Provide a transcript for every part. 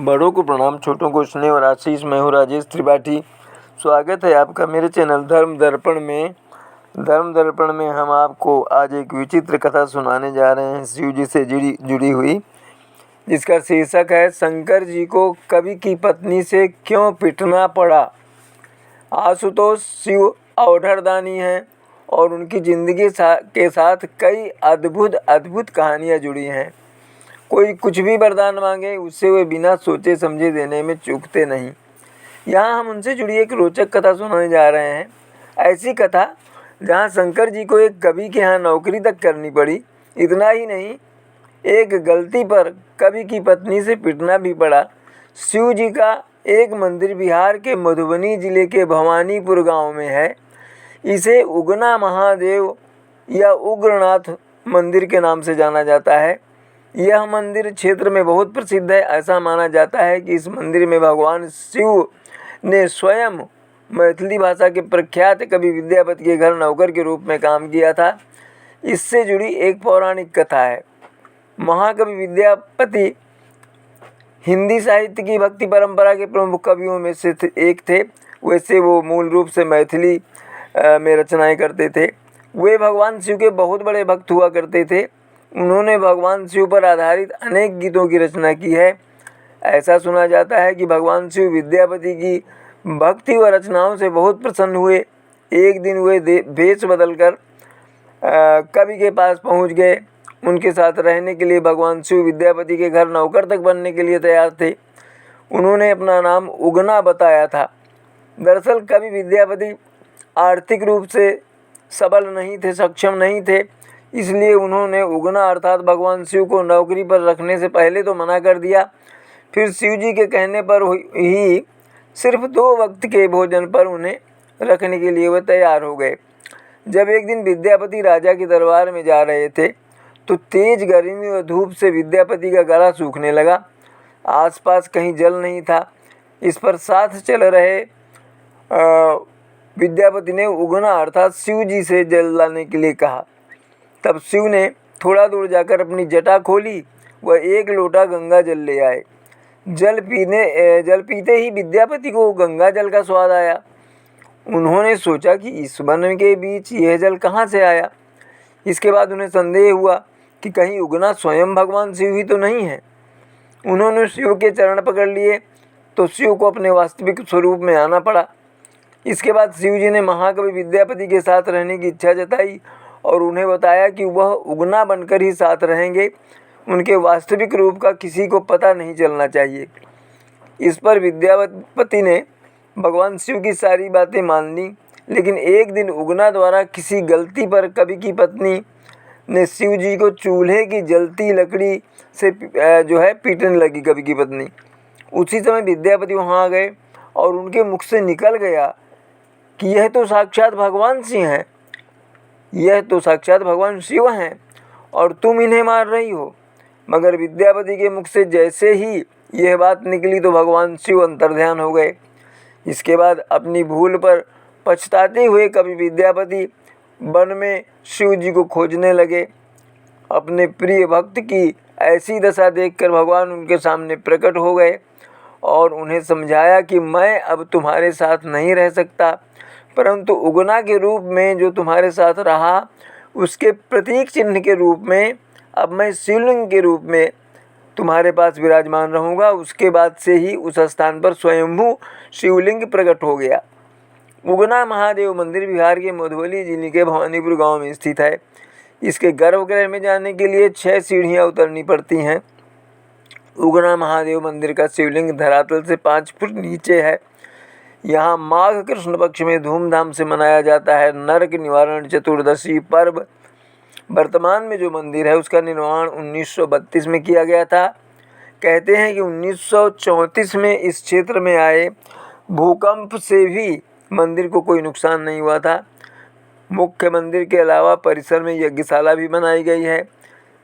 बड़ों को प्रणाम, छोटों को स्नेह और आशीष। मैं हूँ राजेश त्रिपाठी। स्वागत है आपका मेरे चैनल धर्म दर्पण में। धर्म दर्पण में हम आपको आज एक विचित्र कथा सुनाने जा रहे हैं, शिव जी से जुड़ी हुई, जिसका शीर्षक है शंकर जी को कवि की पत्नी से क्यों पिटना पड़ा। आशुतोष शिव अवधरदानी हैं और उनकी ज़िंदगी के साथ कई अद्भुत कहानियाँ जुड़ी हैं। कोई कुछ भी वरदान मांगे उससे वे बिना सोचे समझे देने में चूकते नहीं। यहाँ हम उनसे जुड़ी एक रोचक कथा सुनाने जा रहे हैं। ऐसी कथा जहाँ शंकर जी को एक कवि के यहाँ नौकरी तक करनी पड़ी। इतना ही नहीं, एक गलती पर कवि की पत्नी से पिटना भी पड़ा। शिव जी का एक मंदिर बिहार के मधुबनी जिले के भवानीपुर गांव में है। इसे उगना महादेव या उग्रनाथ मंदिर के नाम से जाना जाता है। यह मंदिर क्षेत्र में बहुत प्रसिद्ध है। ऐसा माना जाता है कि इस मंदिर में भगवान शिव ने स्वयं मैथिली भाषा के प्रख्यात कवि विद्यापति के घर नौकर के रूप में काम किया था। इससे जुड़ी एक पौराणिक कथा है। महाकवि विद्यापति हिंदी साहित्य की भक्ति परंपरा के प्रमुख कवियों में से एक थे। वैसे वो मूल रूप से मैथिली में रचनाएं करते थे। वे भगवान शिव के बहुत बड़े भक्त हुआ करते थे। उन्होंने भगवान शिव पर आधारित अनेक गीतों की रचना की है। ऐसा सुना जाता है कि भगवान शिव विद्यापति की भक्ति व रचनाओं से बहुत प्रसन्न हुए। एक दिन वे भेष बदलकर कवि के पास पहुंच गए। उनके साथ रहने के लिए भगवान शिव विद्यापति के घर नौकर तक बनने के लिए तैयार थे। उन्होंने अपना नाम उगना बताया था। दरअसल कवि विद्यापति आर्थिक रूप से सबल नहीं थे, सक्षम नहीं थे, इसलिए उन्होंने उगना अर्थात भगवान शिव को नौकरी पर रखने से पहले तो मना कर दिया। फिर शिव जी के कहने पर ही सिर्फ 2 वक्त के भोजन पर उन्हें रखने के लिए वे तैयार हो गए। जब एक दिन विद्यापति राजा के दरबार में जा रहे थे तो तेज गर्मी और धूप से विद्यापति का गला सूखने लगा। आसपास कहीं जल नहीं था। इस पर साथ चल रहे विद्यापति ने उगना अर्थात शिव जी से जल लाने के लिए कहा। तब शिव ने थोड़ा दूर जाकर अपनी जटा खोली व 1 लोटा गंगा जल ले आए। जल पीते ही विद्यापति को गंगा जल का स्वाद आया। उन्होंने सोचा कि इस वन के बीच यह जल कहाँ से आया। इसके बाद उन्हें संदेह हुआ कि कहीं उगना स्वयं भगवान शिव ही तो नहीं है। उन्होंने शिव के चरण पकड़ लिए तो शिव को अपने वास्तविक स्वरूप में आना पड़ा। इसके बाद शिव जी ने महाकवि विद्यापति के साथ रहने की इच्छा जताई और उन्हें बताया कि वह उगना बनकर ही साथ रहेंगे। उनके वास्तविक रूप का किसी को पता नहीं चलना चाहिए। इस पर विद्यापति ने भगवान शिव की सारी बातें मान ली। लेकिन एक दिन उगना द्वारा किसी गलती पर कवि की पत्नी ने शिव जी को चूल्हे की जलती लकड़ी से पीटने लगी। कवि की पत्नी उसी समय विद्यापति वहाँ आ गए और उनके मुख से निकल गया कि यह तो साक्षात भगवान शिव हैं, यह तो साक्षात भगवान शिव हैं और तुम इन्हें मार रही हो। मगर विद्यापति के मुख से जैसे ही यह बात निकली तो भगवान शिव अंतर्ध्यान हो गए। इसके बाद अपनी भूल पर पछताते हुए कवि विद्यापति वन में शिव जी को खोजने लगे। अपने प्रिय भक्त की ऐसी दशा देखकर भगवान उनके सामने प्रकट हो गए और उन्हें समझाया कि मैं अब तुम्हारे साथ नहीं रह सकता, परंतु उगना के रूप में जो तुम्हारे साथ रहा उसके प्रतीक चिन्ह के रूप में अब मैं शिवलिंग के रूप में तुम्हारे पास विराजमान रहूँगा। उसके बाद से ही उस स्थान पर स्वयंभू शिवलिंग प्रकट हो गया। उगना महादेव मंदिर बिहार के मधुबनी जिले के भवानीपुर गांव में स्थित है। इसके गर्भगृह में जाने के लिए 6 सीढ़ियाँ उतरनी पड़ती हैं। उगना महादेव मंदिर का शिवलिंग धरातल से 5 फुट नीचे है। यहाँ माघ कृष्ण पक्ष में धूमधाम से मनाया जाता है नरक निवारण चतुर्दशी पर्व। वर्तमान में जो मंदिर है उसका निर्माण 1932 में किया गया था। कहते हैं कि 1934 में इस क्षेत्र में आए भूकंप से भी मंदिर को कोई नुकसान नहीं हुआ था। मुख्य मंदिर के अलावा परिसर में यज्ञशाला भी बनाई गई है।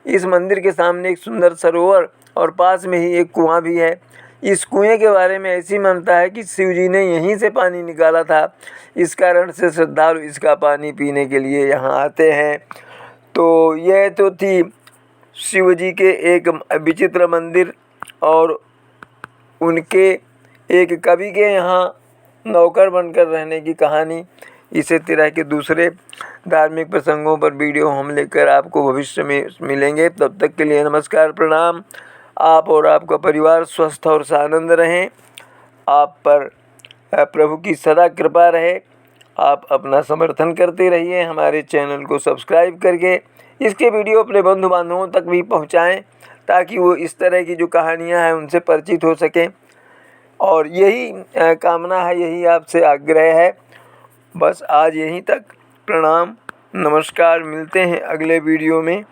इस मंदिर के सामने एक सुंदर सरोवर और पास में ही एक कुआं भी है। इस कुएं के बारे में ऐसी मान्यता है कि शिव जी ने यहीं से पानी निकाला था। इस कारण से श्रद्धालु इसका पानी पीने के लिए यहाँ आते हैं। तो यह तो थी शिव जी के एक विचित्र मंदिर और उनके एक कवि के यहाँ नौकर बनकर रहने की कहानी, इसी तरह के दूसरे धार्मिक प्रसंगों पर वीडियो हम लेकर आपको भविष्य में मिलेंगे। तब तक के लिए नमस्कार, प्रणाम। आप और आपका परिवार स्वस्थ और सानंद रहें। आप पर प्रभु की सदा कृपा रहे। आप अपना समर्थन करते रहिए, हमारे चैनल को सब्सक्राइब करके इसके वीडियो अपने बंधु बांधवों तक भी पहुंचाएं, ताकि वो इस तरह की जो कहानियां हैं उनसे परिचित हो सकें। और यही कामना है, यही आपसे आग्रह है। बस आज यहीं तक। प्रणाम, नमस्कार। मिलते हैं अगले वीडियो में।